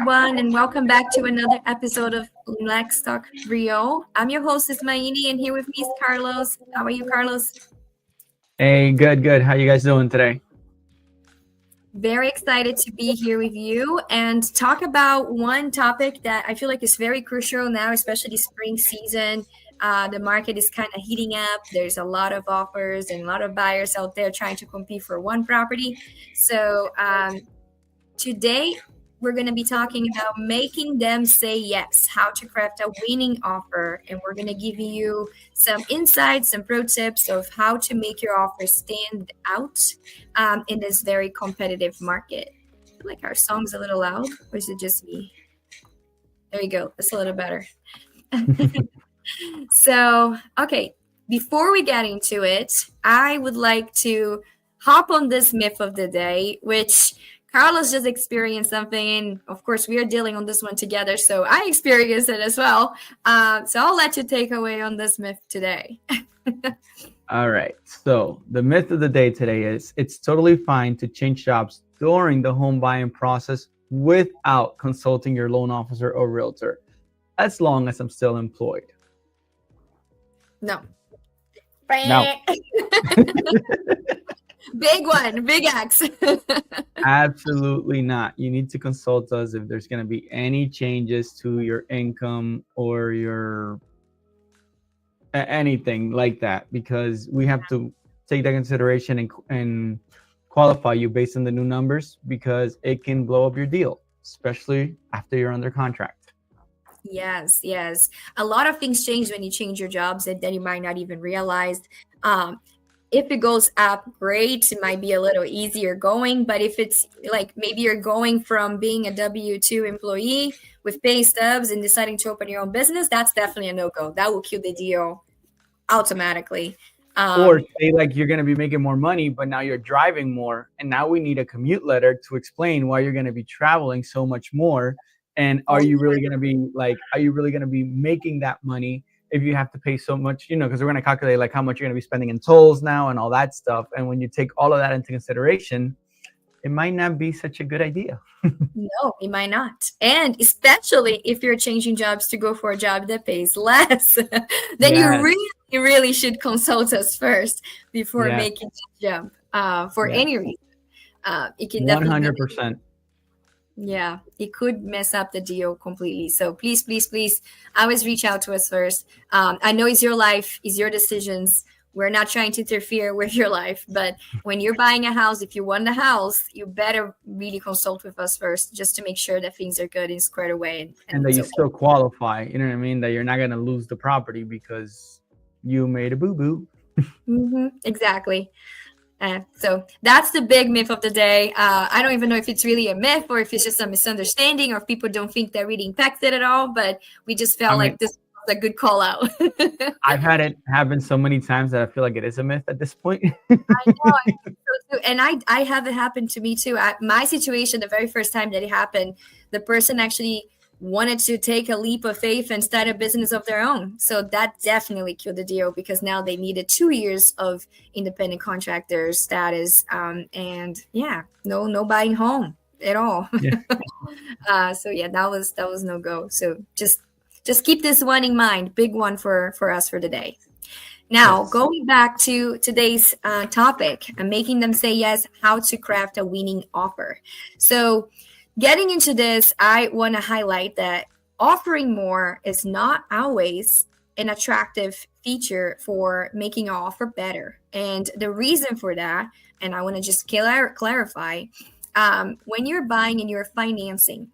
everyone, and welcome back to another episode of Let's Talk Rio. I'm your host, Ysmaine, and here with me is Carlos. How are you, Carlos? Hey, good. How you guys doing today? Very excited to be here with you and talk about one topic that I feel like is very crucial now, especially spring season. The market is kind of heating up. There's a lot of offers and a lot of buyers out there trying to compete for one property. So today, we're going to be talking about making them say yes, how to craft a winning offer. And we're going to give you some insights, some pro tips of how to make your offer stand out in this very competitive market. I feel like our song's a little loud, or is it just me? There you go. That's a little better. So, okay, before we get into it, I would like to hop on this myth of the day, which Carlos just experienced something, and of course, we are dealing on this one together, so I experienced it as well. So I'll let you take away on this myth today. All right. So the myth of the day today is it's totally fine to change jobs during the home buying process without consulting your loan officer or realtor, as long as I'm still employed. No. No. Big one, big X. Absolutely not. You need to consult us if there's going to be any changes to your income or your anything like that, because we have to take that consideration and qualify you based on the new numbers, because it can blow up your deal, especially after you're under contract. Yes. A lot of things change when you change your jobs that you might not even realize. If it goes up, great. It might be a little easier going. But if it's like maybe you're going from being a W-2 employee with pay stubs and deciding to open your own business, that's definitely a no-go. That will kill the deal automatically. Or say like you're going to be making more money, but now you're driving more. And now we need a commute letter to explain why you're going to be traveling so much more. And are you really going to be making that money if you have to pay so much, because we're going to calculate like how much you're going to be spending in tolls now and all that stuff. And when you take all of that into consideration, it might not be such a good idea. No, it might not. And especially if you're changing jobs to go for a job that pays less, then you really should consult us first before making the jump for any reason. It can 100%. Yeah, it could mess up the deal completely. So please, always reach out to us first. I know it's your life, it's your decisions. We're not trying to interfere with your life, but when you're buying a house, if you want the house, you better really consult with us first, just to make sure that things are good and squared away. And that you still qualify, you know what I mean? That you're not going to lose the property because you made a boo-boo. Exactly. So that's the big myth of the day. I don't even know if it's really a myth or if it's just a misunderstanding or if people don't think that really impacts it at all, but we just felt like this was a good call out. I've had it happen so many times that I feel like it is a myth at this point. I know. I think so too. And I have it happen to me too. My situation, the very first time that it happened, the person actually wanted to take a leap of faith and start a business of their own. So that definitely killed the deal, because now they needed 2 years of independent contractor status. No buying home at all. Yeah. That was no go. So just keep this one in mind. Big one for us for today. Now, going back to today's topic, making them say yes, how to craft a winning offer. So getting into this, I want to highlight that offering more is not always an attractive feature for making an offer better. And the reason for that, and I want to just clarify, when you're buying and you're financing,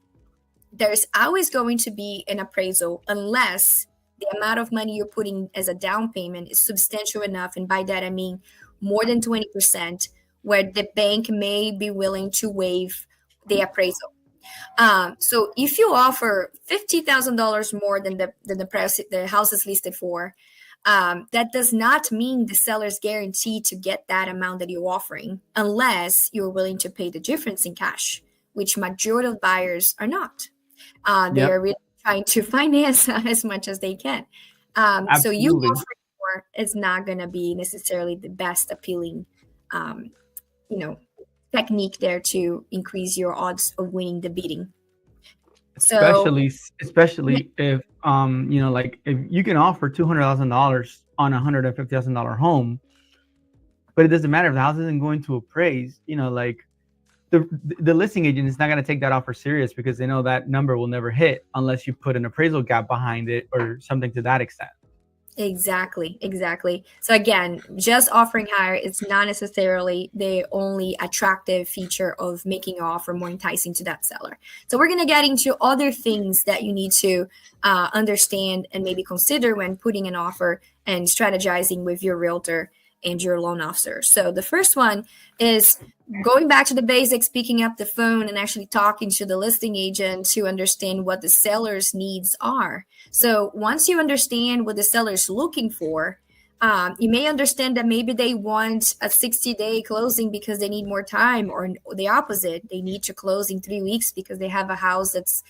there's always going to be an appraisal unless the amount of money you're putting as a down payment is substantial enough. And by that, I mean more than 20%, where the bank may be willing to waive the appraisal. So if you offer $50,000 more than the price the house is listed for, that does not mean the seller's guaranteed to get that amount that you're offering unless you're willing to pay the difference in cash, which majority of buyers are not. They are really trying to finance as much as they can. So you offering more is not going to be necessarily the best appealing, technique there to increase your odds of winning the bidding. So especially if like if you can offer $200,000 on $150,000 home, but it doesn't matter if the house isn't going to appraise, like the listing agent is not going to take that offer serious because they know that number will never hit unless you put an appraisal gap behind it or something to that extent. Exactly. So again, just offering higher is not necessarily the only attractive feature of making your offer more enticing to that seller. So we're going to get into other things that you need to understand and maybe consider when putting an offer and strategizing with your realtor and your loan officer. So the first one is going back to the basics, picking up the phone and actually talking to the listing agent to understand what the seller's needs are. So once you understand what the seller's looking for, you may understand that maybe they want a 60-day closing because they need more time, or the opposite, they need to close in 3 weeks because they have a house that's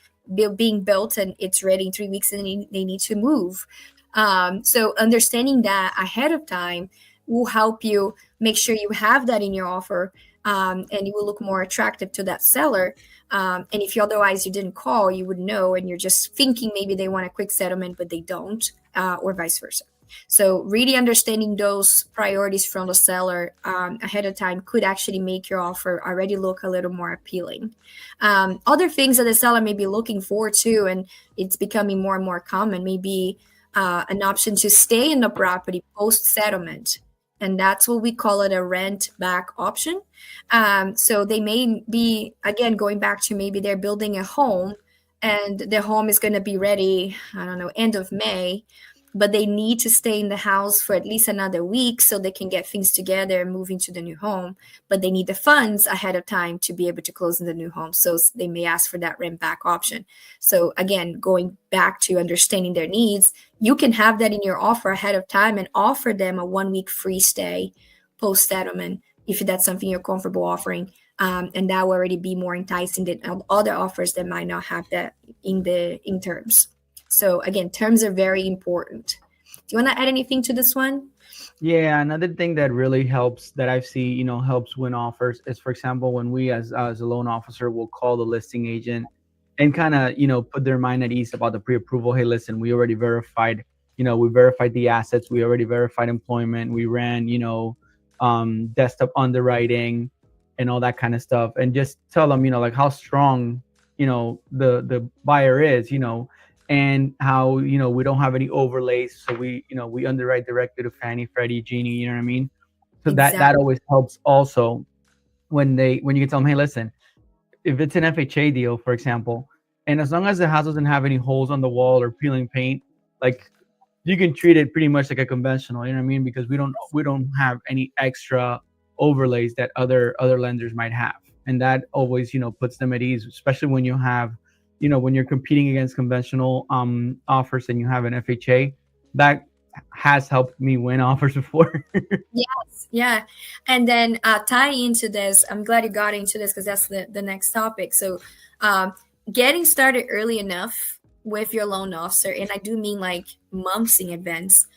being built and it's ready in 3 weeks and they need to move. So understanding that ahead of time will help you make sure you have that in your offer, and it will look more attractive to that seller. And if you otherwise you didn't call, you would know, and you're just thinking maybe they want a quick settlement, but they don't, or vice versa. So really understanding those priorities from the seller ahead of time could actually make your offer already look a little more appealing. Other things that the seller may be looking for too, and it's becoming more and more common, may be an option to stay in the property post-settlement. And that's what we call it, a rent back option. So they may be, again, going back to maybe they're building a home and the home is going to be ready, I don't know, end of May, but they need to stay in the house for at least another week so they can get things together and move into the new home. But they need the funds ahead of time to be able to close in the new home. So they may ask for that rent back option. So again, going back to understanding their needs, you can have that in your offer ahead of time and offer them a 1 week free stay post settlement if that's something you're comfortable offering. And that will already be more enticing than other offers that might not have that in terms. So again, terms are very important. Do you want to add anything to this one? Yeah, another thing that really helps that I've seen, helps win offers is, for example, when we as a loan officer will call the listing agent and kind of, put their mind at ease about the pre-approval. Hey, listen, we already verified, we verified the assets, we already verified employment, we ran, desktop underwriting and all that kind of stuff. And just tell them, like how strong, the buyer is, and how we don't have any overlays, so we underwrite directly to Fannie, Freddie, Ginnie, you know what I mean? So Exactly. that always helps also when you can tell them, hey, listen, if it's an FHA deal, for example, and as long as the house doesn't have any holes on the wall or peeling paint, like you can treat it pretty much like a conventional, you know what I mean? Because we don't have any extra overlays that other lenders might have, and that always puts them at ease, especially when you have when you're competing against conventional offers and you have an FHA. That has helped me win offers before. Yes, yeah. And then tie into this, I'm glad you got into this because that's the next topic. So getting started early enough with your loan officer, and I do mean like months in advance,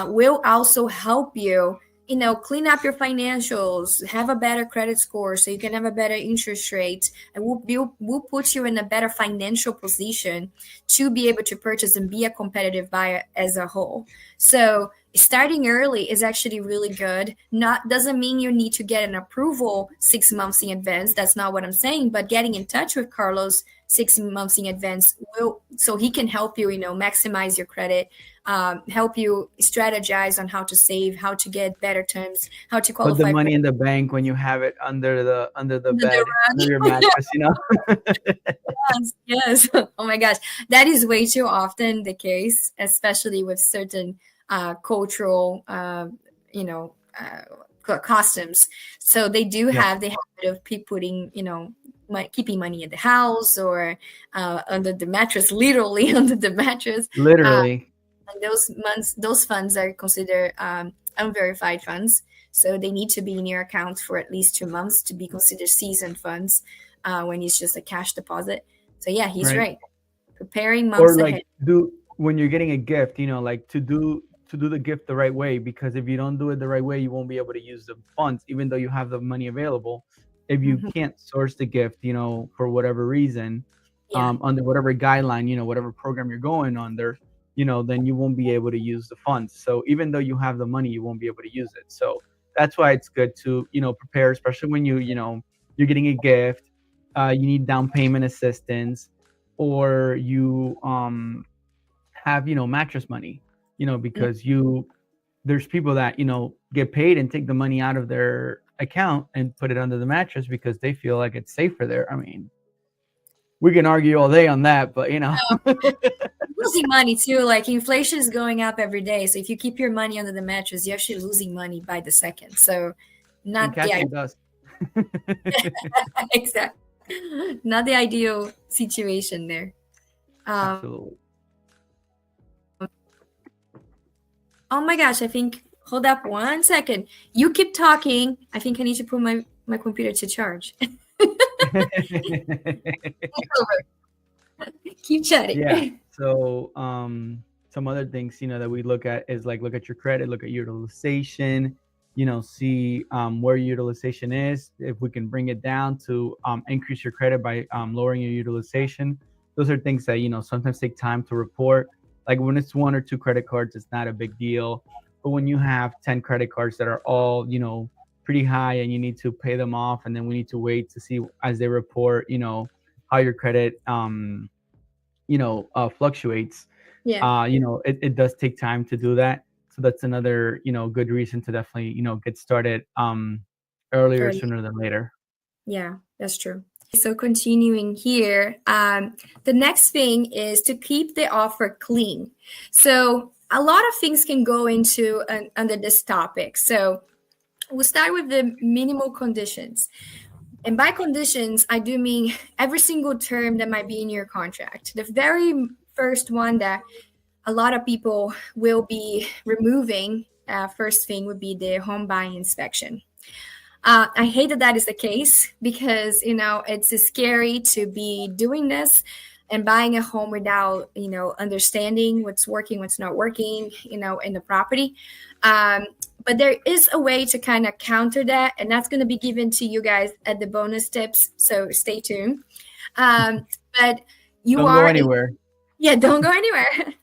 will also help you clean up your financials, have a better credit score so you can have a better interest rate, and we'll put you in a better financial position to be able to purchase and be a competitive buyer as a whole. So starting early is actually really good. Doesn't mean you need to get an approval 6 months in advance. That's not what I'm saying, but getting in touch with Carlos 6 months in advance so he can help you, maximize your credit, help you strategize on how to save, how to get better terms, how to qualify. Put the money in the bank when you have it under the bed, under your mattress, Yes. Oh my gosh, that is way too often the case, especially with certain cultural, customs. So they do have the habit of putting, keeping money in the house or under the mattress, literally under the mattress. Literally. And those funds are considered unverified funds. So they need to be in your account for at least 2 months to be considered seasoned funds when it's just a cash deposit. So yeah, he's right. Preparing months ahead. When you're getting a gift, like to do the gift the right way, because if you don't do it the right way, you won't be able to use the funds, even though you have the money available. If you can't source the gift, for whatever reason, under whatever guideline, whatever program you're going under, then you won't be able to use the funds. So even though you have the money, you won't be able to use it. So that's why it's good to, prepare, especially when you're getting a gift, you need down payment assistance, or you have, mattress money, because there's people that, get paid and take the money out of their account and put it under the mattress because they feel like it's safer there. I mean, we can argue all day on that, but losing money too. Like inflation is going up every day. So if you keep your money under the mattress, you're actually losing money by the second. So not the ideal. Dust. Exactly. Not the ideal situation there. Absolutely. Oh my gosh, I think, hold up 1 second. You keep talking. I think I need to put my computer to charge. Keep chatting. Yeah. So some other things, that we look at is look at your credit, look at utilization, see where your utilization is. If we can bring it down to increase your credit by lowering your utilization. Those are things that, sometimes take time to report. Like when it's 1 or 2 credit cards, it's not a big deal. But when you have 10 credit cards that are all, pretty high and you need to pay them off, and then we need to wait to see as they report, how your credit, fluctuates. Yeah. It does take time to do that. So that's another, good reason to definitely, get started earlier sooner than later. Yeah, that's true. So continuing here, the next thing is to keep the offer clean. So a lot of things can go into under this topic. So we'll start with the minimal conditions. And by conditions, I do mean every single term that might be in your contract. The very first one that a lot of people will be removing, first thing would be the home buying inspection. I hate that is the case because, it's scary to be doing this and buying a home without, understanding what's working, what's not working, in the property. But there is a way to kind of counter that, and that's going to be given to you guys at the bonus tips. So stay tuned. But you don't go anywhere. Don't go anywhere.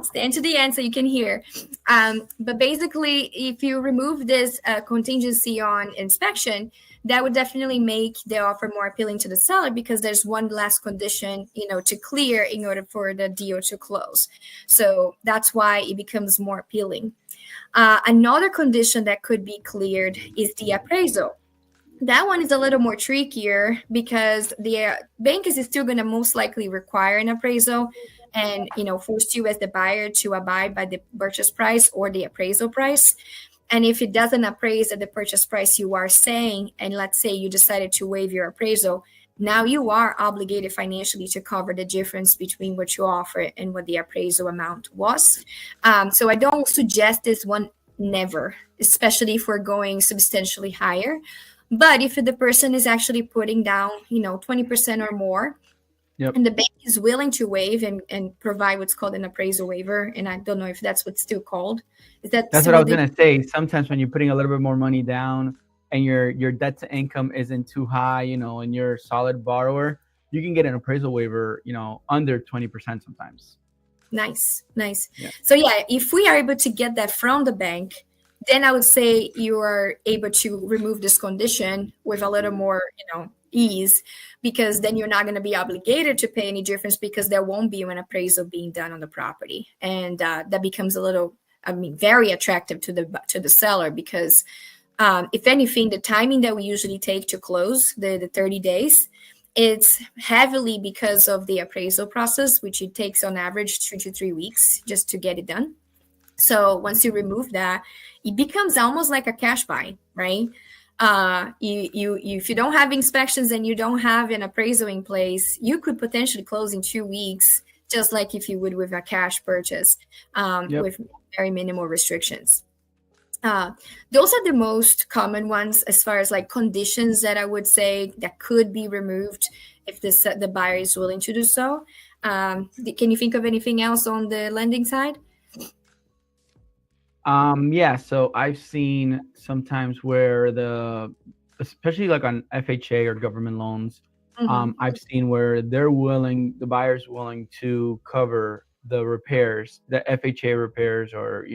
Stay to the end so you can hear. But basically, if you remove this contingency on inspection, that would definitely make the offer more appealing to the seller because there's one last condition, to clear in order for the deal to close. So that's why it becomes more appealing. Another condition that could be cleared is the appraisal. That one is a little more trickier because the bank is still going to most likely require an appraisal and, force you as the buyer to abide by the purchase price or the appraisal price. And if it doesn't appraise at the purchase price you are saying, and let's say you decided to waive your appraisal, now you are obligated financially to cover the difference between what you offer and what the appraisal amount was. So I don't suggest this one, never, especially if we're going substantially higher. But if the person is actually putting down, 20% or more, yep, and the bank is willing to waive and provide what's called an appraisal waiver, and I don't know if that's what's still called. That's what I was going to say. Sometimes when you're putting a little bit more money down and your debt to income isn't too high, and you're a solid borrower, you can get an appraisal waiver, under 20% sometimes. Nice. Yeah. So if we are able to get that from the bank, then I would say you are able to remove this condition with a little more, ease, because then you're not going to be obligated to pay any difference because there won't be an appraisal being done on the property. And that becomes very attractive to the seller because if anything, the timing that we usually take to close the 30 days, it's heavily because of the appraisal process, which it takes on average 2 to 3 weeks just to get it done. So once you remove that, it becomes almost like a cash buy, right? If you don't have inspections and you don't have an appraisal in place, you could potentially close in 2 weeks, just like if you would with a cash purchase, with very minimal restrictions. Those are the most common ones as far as conditions that I would say that could be removed if the buyer is willing to do so. Can you think of anything else on the lending side? So I've seen sometimes where especially on FHA or government loans, Mhm. I've seen where the buyer's willing to cover the repairs, the FHA repairs, or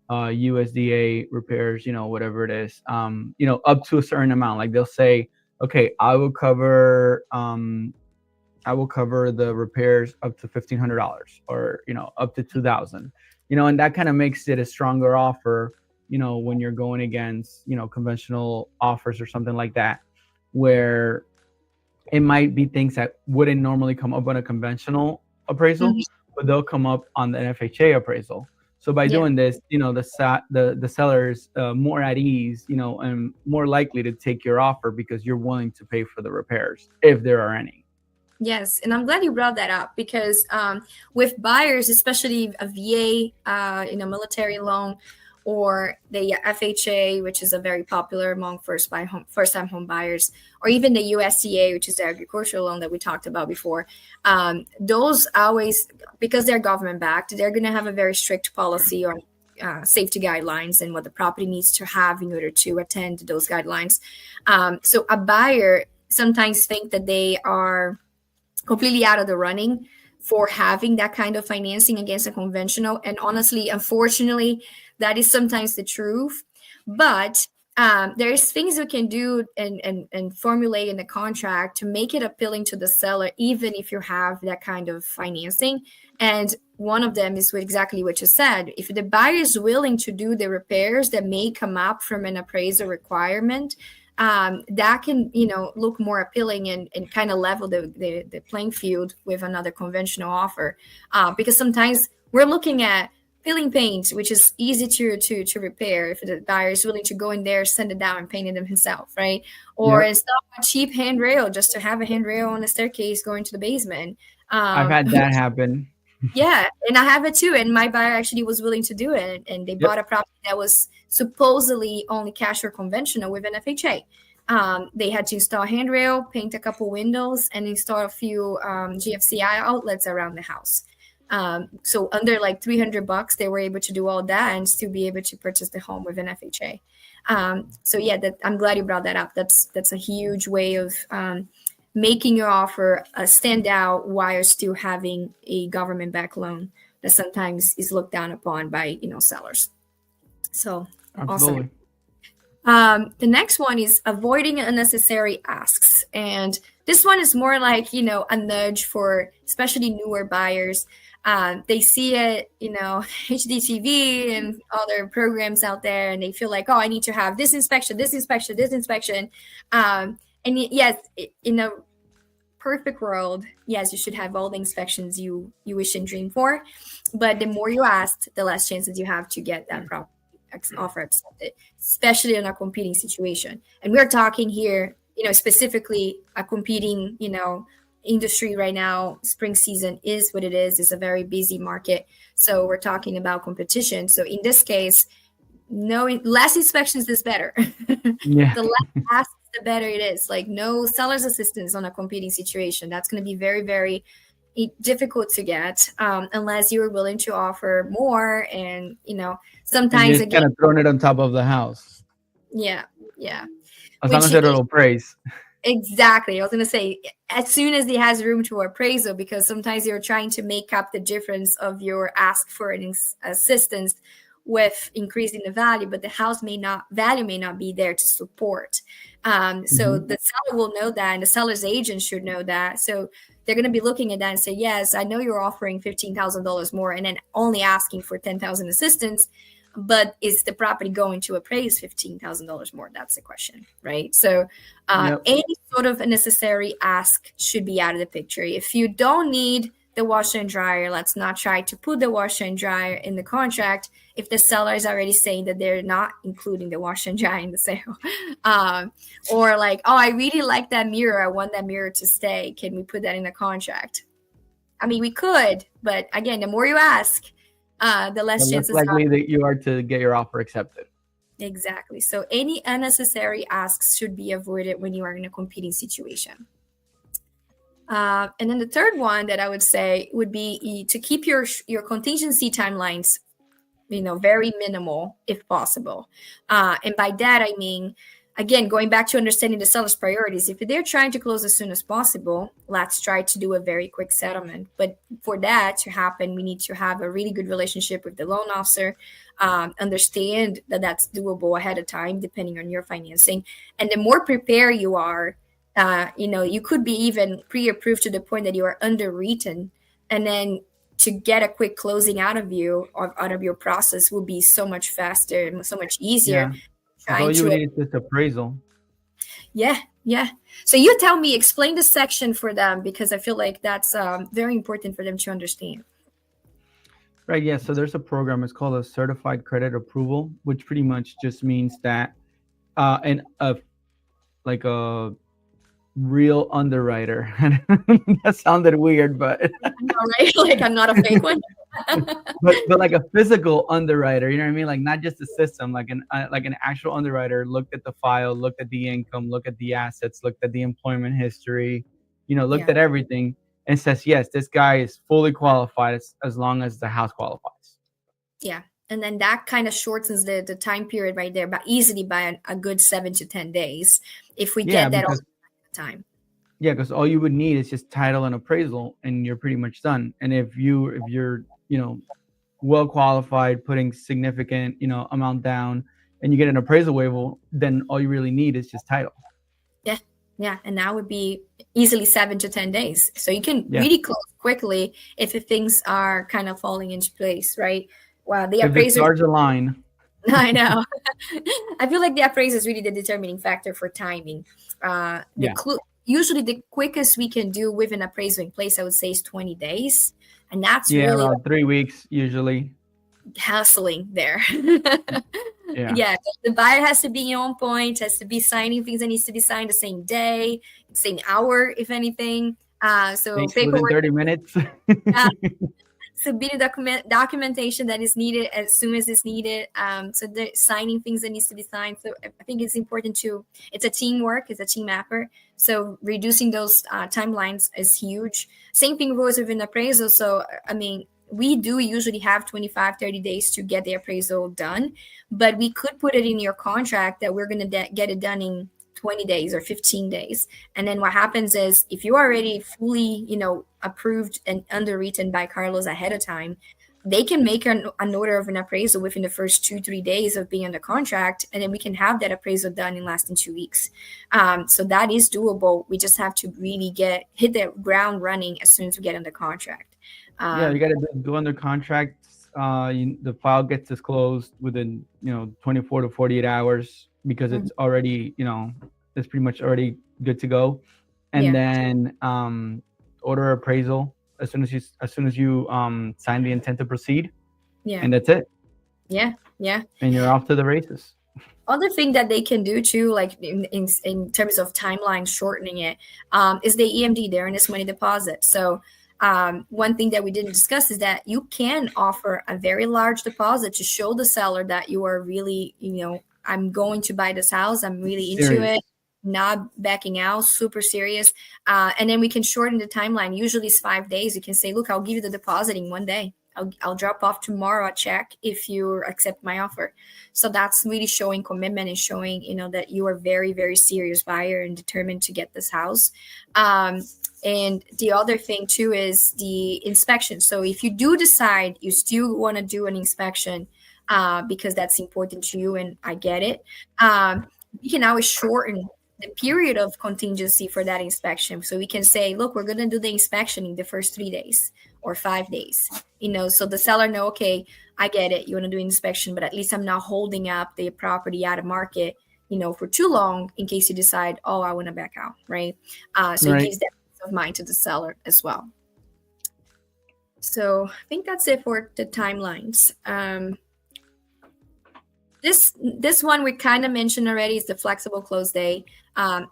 USDA repairs, whatever it is, up to a certain amount. Like they'll say, okay, I will cover the repairs up to $1,500, or up to 2,000. And that kind of makes it a stronger offer. When you're going against conventional offers or something like that, where it might be things that wouldn't normally come up on a conventional appraisal, Mhm. but they'll come up on the FHA appraisal. So by Yeah. doing this, the seller's more at ease, and more likely to take your offer because you're willing to pay for the repairs if there are any. Yes, and I'm glad you brought that up because with buyers, especially a VA, military loan, or the FHA, which is a very popular among first-time home buyers, or even the USDA, which is the agricultural loan that we talked about before. Those always, because they're government-backed, they're going to have a very strict policy on safety guidelines and what the property needs to have in order to attend to those guidelines. So a buyer sometimes think that they are completely out of the running for having that kind of financing against a conventional. And honestly, unfortunately, that is sometimes the truth. But there's things we can do and formulate in the contract to make it appealing to the seller, even if you have that kind of financing. And one of them is exactly what you said. If the buyer is willing to do the repairs that may come up from an appraisal requirement, that can look more appealing and kind of level the playing field with another conventional offer, because sometimes we're looking at peeling paint, which is easy to repair if the buyer is willing to go in there, sand it down, and paint it himself, right? Or Yep. install a cheap handrail just to have a handrail on the staircase going to the basement. I've had that happen. Yeah, and I have it too. And my buyer actually was willing to do it. And they bought a property that was supposedly only cash or conventional with an FHA. They had to install a handrail, paint a couple windows, and install a few GFCI outlets around the house. So under like $300, they were able to do all that and still be able to purchase the home with an FHA. So yeah, I'm glad you brought that up. That's a huge way of making your offer stand out while still having a government-backed loan that sometimes is looked down upon by sellers. So Absolutely. awesome. The next one is avoiding unnecessary asks, and this one is more like a nudge for especially newer buyers. They see it, HDTV and other programs out there, and they feel like, oh, I need to have this inspection, this inspection, this inspection. And yes, in a perfect world, yes, you should have all the inspections you wish and dream for. But the more you ask, the less chances you have to get that property offer accepted, especially in a competing situation. And we're talking here, specifically a competing, industry right now. Spring season is what it is. It's a very busy market. So we're talking about competition. So in this case, less inspections is better. Yeah. The less asks, the better it is. Like no seller's assistance on a competing situation. That's going to be very, very difficult to get unless you're willing to offer more. And sometimes just kind of throwing it on top of the house. Yeah. As long as it'll appraise. Exactly. I was going to say, as soon as it has room to appraisal, because sometimes you're trying to make up the difference of your ask for an assistance with increasing the value, but the house value may not be there to support. So the seller will know that, and the seller's agent should know that. So they're going to be looking at that and say, yes, I know you're offering $15,000 more and then only asking for $10,000 assistance, but is the property going to appraise $15,000 more? That's the question, right? So any sort of unnecessary ask should be out of the picture. If you don't need the washer and dryer, let's not try to put the washer and dryer in the contract if the seller is already saying that they're not including the washer and dryer in the sale. Or like, oh, I really like that mirror. I want that mirror to stay. Can we put that in the contract? I mean, we could, but again, the more you ask, the less chances likely that you are to get your offer accepted. Exactly. So any unnecessary asks should be avoided when you are in a competing situation. And then the third one that I would say would be to keep your contingency timelines, very minimal if possible. And by that, I mean, again, going back to understanding the seller's priorities, if they're trying to close as soon as possible, let's try to do a very quick settlement. But for that to happen, we need to have a really good relationship with the loan officer, understand that that's doable ahead of time, depending on your financing. And the more prepared you are, you could be even pre-approved to the point that you are underwritten. And then to get a quick closing out of your process will be so much faster and so much easier. All you need is just appraisal. Yeah. So you tell me, explain the section for them, because I feel like that's very important for them to understand. Right. Yeah. So there's a program. It's called a certified credit approval, which pretty much just means that a real underwriter. That sounded weird, but right? Like I'm not a fake one. but like a physical underwriter, you know what I mean? Like not just a system, like an actual underwriter looked at the file, looked at the income, looked at the assets, looked at the employment history, looked at everything and says, yes, this guy is fully qualified as long as the house qualifies. Yeah. And then that kind of shortens the time period right there, but easily by a good 7 to 10 days if we get that all time. Yeah, because all you would need is just title and appraisal, and you're pretty much done. And if you're well qualified, putting significant amount down, and you get an appraisal waiver, then all you really need is just title. Yeah, and that would be easily 7 to 10 days. So you can really close quickly if the things are kind of falling into place, right? Wow, the appraiser. If the stars align. I know. I feel like the appraiser is really the determining factor for timing. Usually the quickest we can do with an appraisal in place, I would say, is 20 days. And that's really around 3 weeks usually. Hassling there. Yeah, the buyer has to be on point, has to be signing things that needs to be signed the same day, same hour, if anything. So paperwork within 30 minutes. Submitting documentation that is needed as soon as it's needed. So the signing things that needs to be signed. So I think it's important it's a teamwork, it's a team effort. So reducing those timelines is huge. Same thing goes with an appraisal. So, I mean, we do usually have 25, 30 days to get the appraisal done, but we could put it in your contract that we're going to get it done in 20 days or 15 days. And then what happens is if you're already fully, approved and underwritten by Carlos ahead of time, they can make an order of an appraisal within the first 2-3 days of being under contract. And then we can have that appraisal done in less than 2 weeks. So that is doable. We just have to really hit the ground running as soon as we get under contract. You got to go under contract. The file gets disclosed within 24 to 48 hours because it's already it's pretty much already good to go. And then order appraisal as soon as you sign the intent to proceed. And that's it. And you're off to the races. Other thing that they can do too, like in terms of timeline shortening it, is the EMD, the earnest money deposit. So one thing that we didn't discuss is that you can offer a very large deposit to show the seller that you are really, I'm going to buy this house. I'm really into it, not backing out, super serious. And then we can shorten the timeline. Usually it's 5 days. You can say, look, I'll give you the deposit in 1 day. I'll drop off tomorrow a check if you accept my offer. So that's really showing commitment and showing, that you are very, very serious buyer and determined to get this house. And the other thing too is the inspection. So if you do decide you still want to do an inspection, because that's important to you, and I get it, you can always shorten the period of contingency for that inspection. So we can say, look, we're going to do the inspection in the first 3 days or 5 days, so the seller know, okay, I get it. You want to do an inspection, but at least I'm not holding up the property out of market, for too long in case you decide, oh, I want to back out. Right. So it gives that peace of mind to the seller as well. So I think that's it for the timelines. This one we kind of mentioned already is the flexible close day.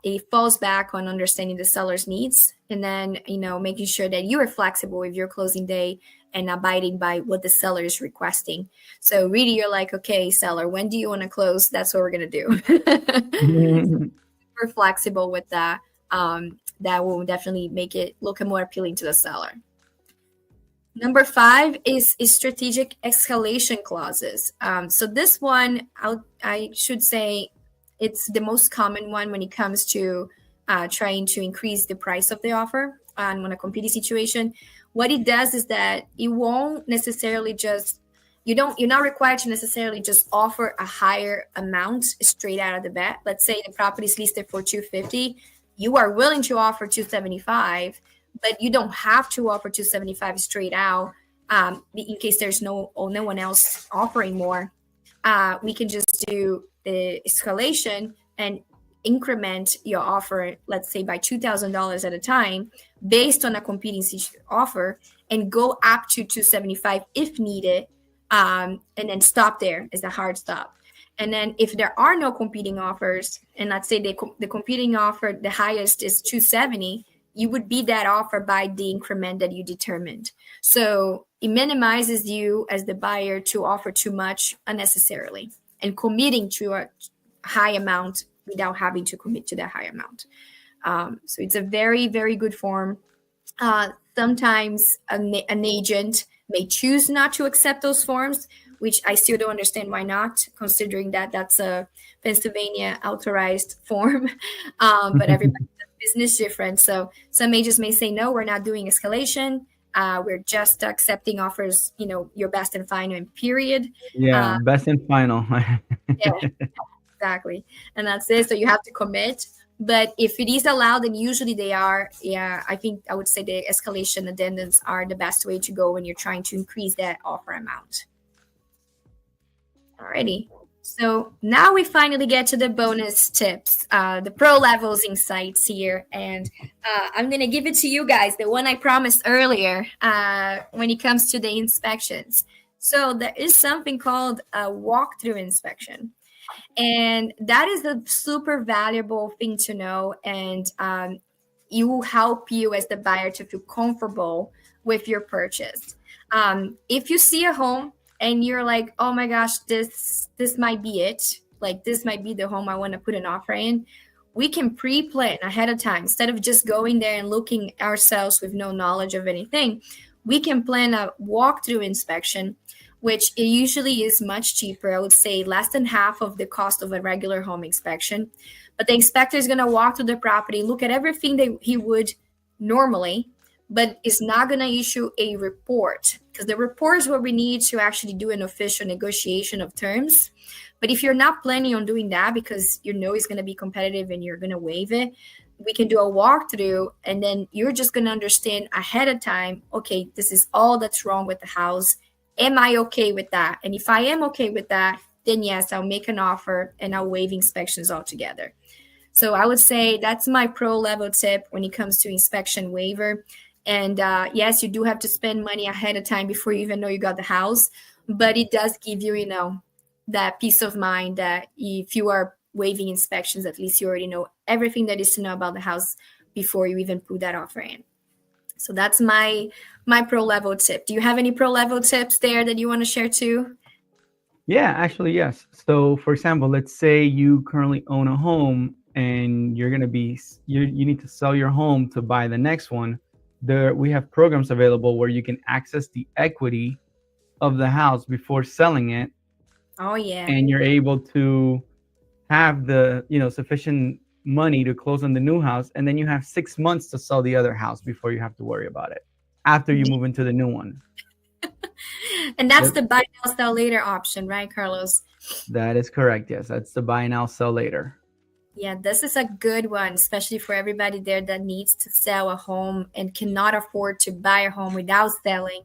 It falls back on understanding the seller's needs and then, making sure that you are flexible with your closing day and abiding by what the seller is requesting. So really you're like, okay, seller, when do you want to close? That's what we're going to do. We're flexible with that. That will definitely make it look more appealing to the seller. Number 5 is strategic escalation clauses. So this one, I should say, It's the most common one when it comes to trying to increase the price of the offer on a competing situation. What it does is that it won't necessarily just you're not required to necessarily just offer a higher amount straight out of the bat. Let's say the property is listed for 250. You are willing to offer 275, but you don't have to offer 275 straight out. In case there's no one else offering more, we can just do the escalation and increment your offer, let's say by $2,000 at a time, based on a competing offer, and go up to 275 if needed, and then stop there as a hard stop. And then if there are no competing offers, and let's say the competing offer, the highest is 270, you would beat that offer by the increment that you determined. So it minimizes you as the buyer to offer too much unnecessarily and committing to a high amount without having to commit to that high amount. So it's a very, very good form. Sometimes an agent may choose not to accept those forms, which I still don't understand why not, considering that that's a Pennsylvania authorized form. But everybody's business different. So some agents may say, no, we're not doing escalation. We're just accepting offers, your best and final and period. Yeah, best and final. Yeah, exactly. And that's it. So you have to commit. But if it is allowed, and usually they are, I think I would say the escalation addendums are the best way to go when you're trying to increase that offer amount. Alrighty. So now we finally get to the bonus tips, the pro levels insights here. And I'm going to give it to you guys, the one I promised earlier when it comes to the inspections. So there is something called a walkthrough inspection. And that is a super valuable thing to know. And it will help you as the buyer to feel comfortable with your purchase. If you see a home and you're like, oh my gosh, this might be it. Like, this might be the home I want to put an offer in. We can pre-plan ahead of time. Instead of just going there and looking ourselves with no knowledge of anything, we can plan a walkthrough inspection, which it usually is much cheaper. I would say less than half of the cost of a regular home inspection. But the inspector is going to walk through the property, look at everything that he would normally, but is not going to issue a report, because the report is what we need to actually do an official negotiation of terms. But if you're not planning on doing that because it's going to be competitive and you're going to waive it, we can do a walkthrough, and then you're just going to understand ahead of time, okay, this is all that's wrong with the house. Am I okay with that? And if I am okay with that, then yes, I'll make an offer and I'll waive inspections altogether. So I would say that's my pro level tip when it comes to inspection waiver. And yes, you do have to spend money ahead of time before you even know you got the house. But it does give you, that peace of mind that if you are waiving inspections, at least you already know everything that is to know about the house before you even put that offer in. So that's my pro level tip. Do you have any pro level tips there that you want to share too? Yeah, actually, yes. So for example, let's say you currently own a home and you need to sell your home to buy the next one. We have programs available where you can access the equity of the house before selling it. Oh yeah. And you're able to have the, sufficient money to close on the new house, and then you have 6 months to sell the other house before you have to worry about it after you move into the new one. And that's the buy now, sell later option, right, Carlos? That is correct. Yes, that's the buy now, sell later. Yeah, this is a good one, especially for everybody there that needs to sell a home and cannot afford to buy a home without selling.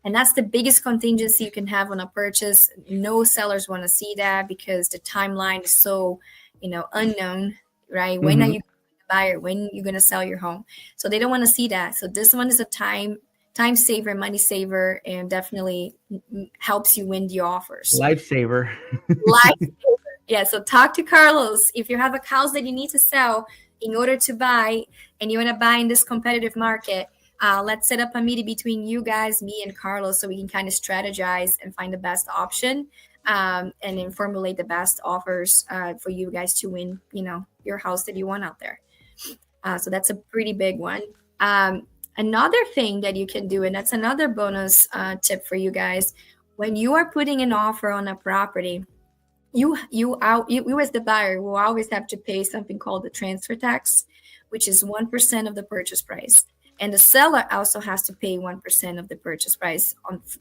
And that's the biggest contingency you can have on a purchase. No sellers want to see that because the timeline is so, unknown, right? When are you going to buy it? When are you going to sell your home? So they don't want to see that. So this one is a time saver, money saver, and definitely helps you win the offers. Lifesaver. Lifesaver. Yeah, so talk to Carlos. If you have a house that you need to sell in order to buy, and you want to buy in this competitive market, let's set up a meeting between you guys, me and Carlos, so we can kind of strategize and find the best option, and then formulate the best offers for you guys to win, your house that you want out there. So that's a pretty big one. Another thing that you can do, and that's another bonus tip for you guys, when you are putting an offer on a property, you as the buyer will always have to pay something called the transfer tax, which is 1% of the purchase price. And the seller also has to pay 1% of the purchase price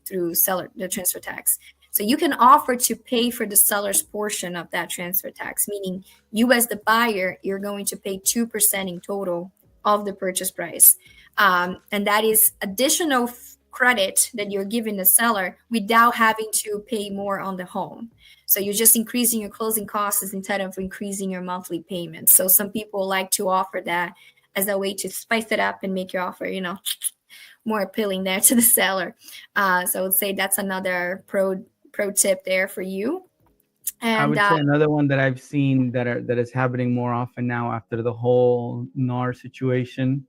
through the transfer tax. So you can offer to pay for the seller's portion of that transfer tax, meaning you as the buyer, you're going to pay 2% in total of the purchase price. And that is additional credit that you're giving the seller without having to pay more on the home. So you're just increasing your closing costs instead of increasing your monthly payments. So some people like to offer that as a way to spice it up and make your offer, more appealing there to the seller. So I would say that's another pro tip there for you. And I would say another one that I've seen that is happening more often now after the whole NAR situation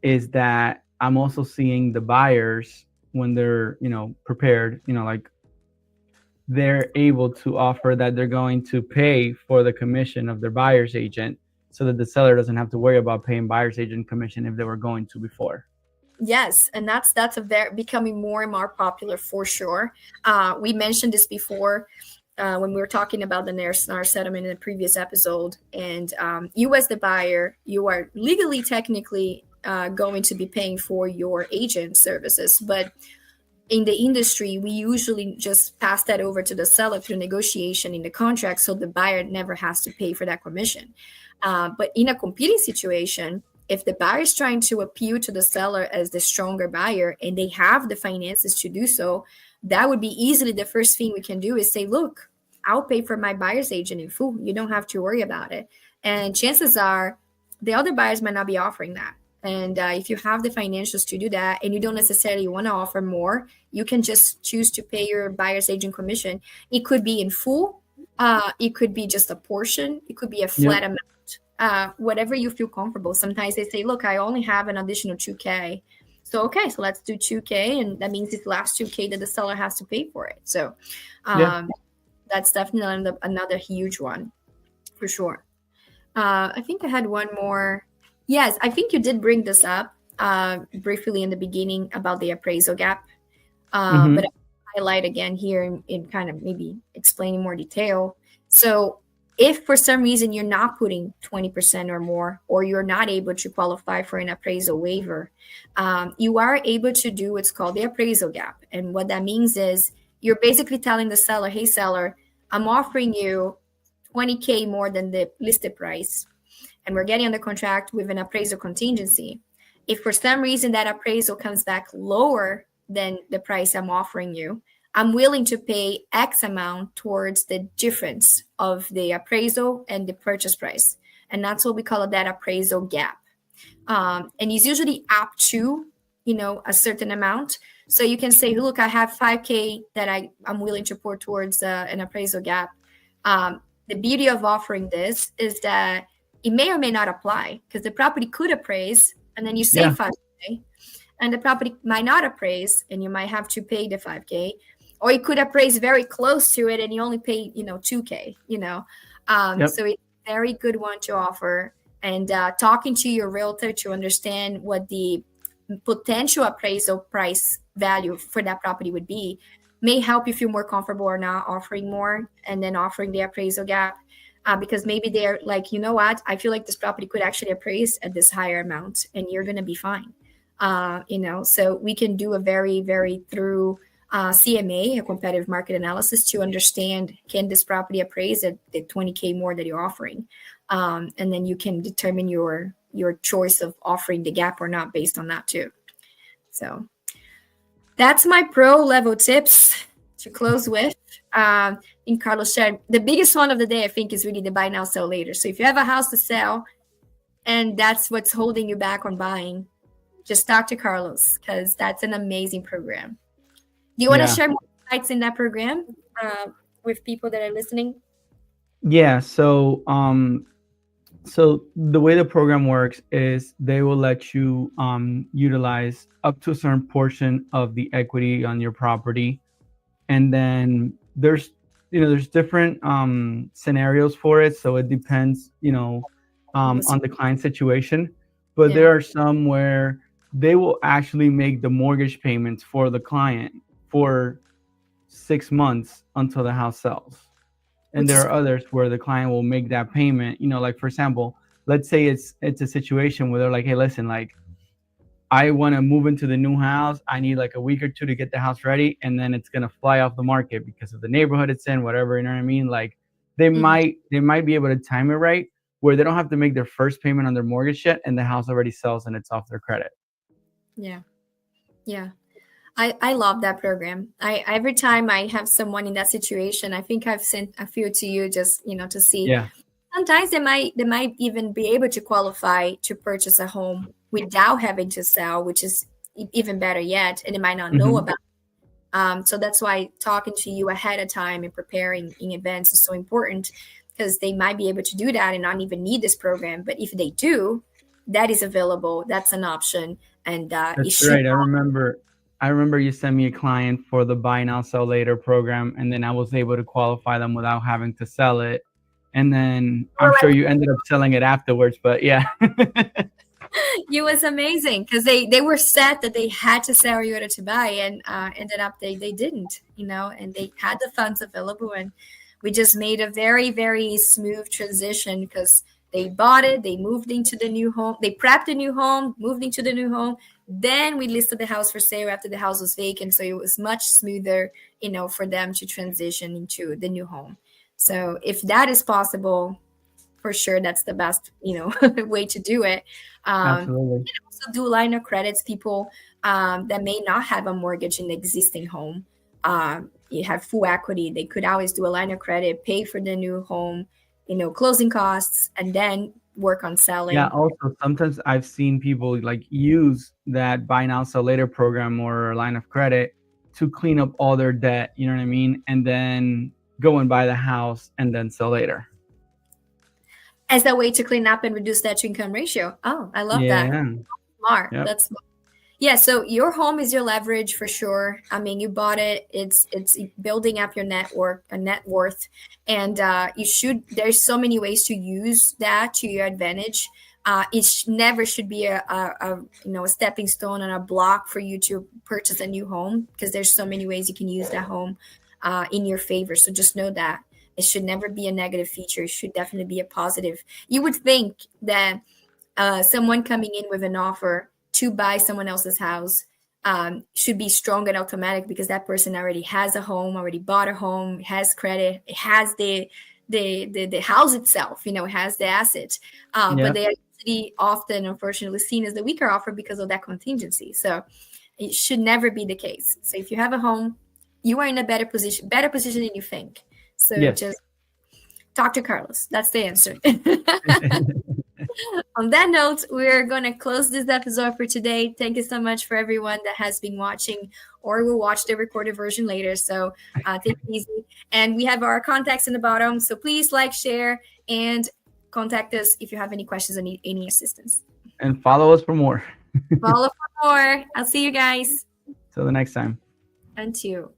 is that I'm also seeing the buyers when they're, prepared, like they're able to offer that they're going to pay for the commission of their buyer's agent so that the seller doesn't have to worry about paying buyer's agent commission if they were going to before. Yes, and that's becoming more and more popular for sure. We mentioned this before when we were talking about the NAR settlement in the previous episode. And you as the buyer, you are legally, technically going to be paying for your agent services. But in the industry, we usually just pass that over to the seller through negotiation in the contract, so the buyer never has to pay for that commission. But in a competing situation, if the buyer is trying to appeal to the seller as the stronger buyer and they have the finances to do so, that would be easily the first thing we can do is say, look, I'll pay for my buyer's agent in full. You don't have to worry about it. And chances are the other buyers might not be offering that. And if you have the financials to do that and you don't necessarily want to offer more, you can just choose to pay your buyer's agent commission. It could be in full. It could be just a portion. It could be a flat amount. Whatever you feel comfortable. Sometimes they say, look, I only have an additional $2,000. So, okay, so let's do $2,000. And that means it's the last $2,000 that the seller has to pay for it. So that's definitely another huge one for sure. I think I had one more. Yes, I think you did bring this up briefly in the beginning about the appraisal gap. But I'll highlight again here in kind of maybe explaining more detail. So if for some reason you're not putting 20% or more, or you're not able to qualify for an appraisal waiver, you are able to do what's called the appraisal gap. And what that means is you're basically telling the seller, hey, seller, I'm offering you $20,000 more than the listed price. And we're getting on the contract with an appraisal contingency. If for some reason that appraisal comes back lower than the price I'm offering you, I'm willing to pay X amount towards the difference of the appraisal and the purchase price. And that's what we call that appraisal gap. And it's usually up to, a certain amount. So you can say, look, I have $5,000 that I'm willing to pour towards an appraisal gap. The beauty of offering this is that it may or may not apply because the property could appraise and then you say $5,000 and the property might not appraise and you might have to pay the $5,000, or it could appraise very close to it and you only pay, $2,000, So it's a very good one to offer. And talking to your realtor to understand what the potential appraisal price value for that property would be may help you feel more comfortable or not offering more and then offering the appraisal gap. Because maybe they're like, you know what, I feel like this property could actually appraise at this higher amount and you're going to be fine. So we can do a very, very thorough CMA, a competitive market analysis, to understand, can this property appraise at the $20,000 more that you're offering? And then you can determine your choice of offering the gap or not based on that too. So that's my pro level tips to close with. In Carlos shared, the biggest one of the day, I think, is really the buy now, sell later. So if you have a house to sell and that's what's holding you back on buying, just talk to Carlos because that's an amazing program. Do you want to share more insights in that program with people that are listening? Yeah. So the way the program works is they will let you utilize up to a certain portion of the equity on your property. And then there's different scenarios for it. So it depends, on the client situation. But there are some where they will actually make the mortgage payments for the client for 6 months until the house sells. And there are others where the client will make that payment, like for example, let's say it's a situation where they're like, hey, listen, like I want to move into the new house. I need like a week or two to get the house ready, and then it's going to fly off the market because of the neighborhood it's in, whatever, you know what I mean? Like they might be able to time it right where they don't have to make their first payment on their mortgage yet and the house already sells and it's off their credit. Yeah. I love that program. Every time I have someone in that situation, I think I've sent a few to you just, to see. Yeah. Sometimes they might even be able to qualify to purchase a home without having to sell, which is even better yet, and they might not know about it. So that's why talking to you ahead of time and preparing in advance is so important, because they might be able to do that and not even need this program. But if they do, that is available. That's an option. And that's right. I remember you sent me a client for the buy now, sell later program, and then I was able to qualify them without having to sell it. And then I'm sure you ended up selling it afterwards, but yeah. It was amazing because they were set that they had to sell in order to buy, and ended up they didn't, and they had the funds available, and we just made a very, very smooth transition because they bought it, they moved into the new home, they prepped the new home, moved into the new home. Then we listed the house for sale after the house was vacant. So it was much smoother, for them to transition into the new home. So if that is possible, for sure, that's the best, way to do it. Absolutely. You can also do line of credits, people that may not have a mortgage in the existing home. You have full equity. They could always do a line of credit, pay for the new home, closing costs, and then work on selling. Yeah. Also, sometimes I've seen people like use that buy now, sell later program or line of credit to clean up all their debt. You know what I mean? And then go and buy the house and then sell later. As a way to clean up and reduce debt to income ratio. Oh, I love that. Smart. Yep. That's smart. Yeah, so your home is your leverage for sure. I mean, you bought it. It's building up your net worth, and there's so many ways to use that to your advantage. It never should be a stepping stone and a block for you to purchase a new home, because there's so many ways you can use that home in your favor. So just know that it should never be a negative feature. It should definitely be a positive. You would think that someone coming in with an offer to buy someone else's house should be strong and automatic, because that person already has a home, already bought a home, has credit, it has the house itself, has the asset. But they are usually often, unfortunately, seen as the weaker offer because of that contingency. So it should never be the case. So if you have a home, you are in a better position than you think. So just talk to Carlos. That's the answer. On that note, we're going to close this episode for today. Thank you so much for everyone that has been watching or will watch the recorded version later. So take it easy. And we have our contacts in the bottom. So please like, share, and contact us if you have any questions or need any assistance. And follow us for more. Follow for more. I'll see you guys. Till the next time. And you.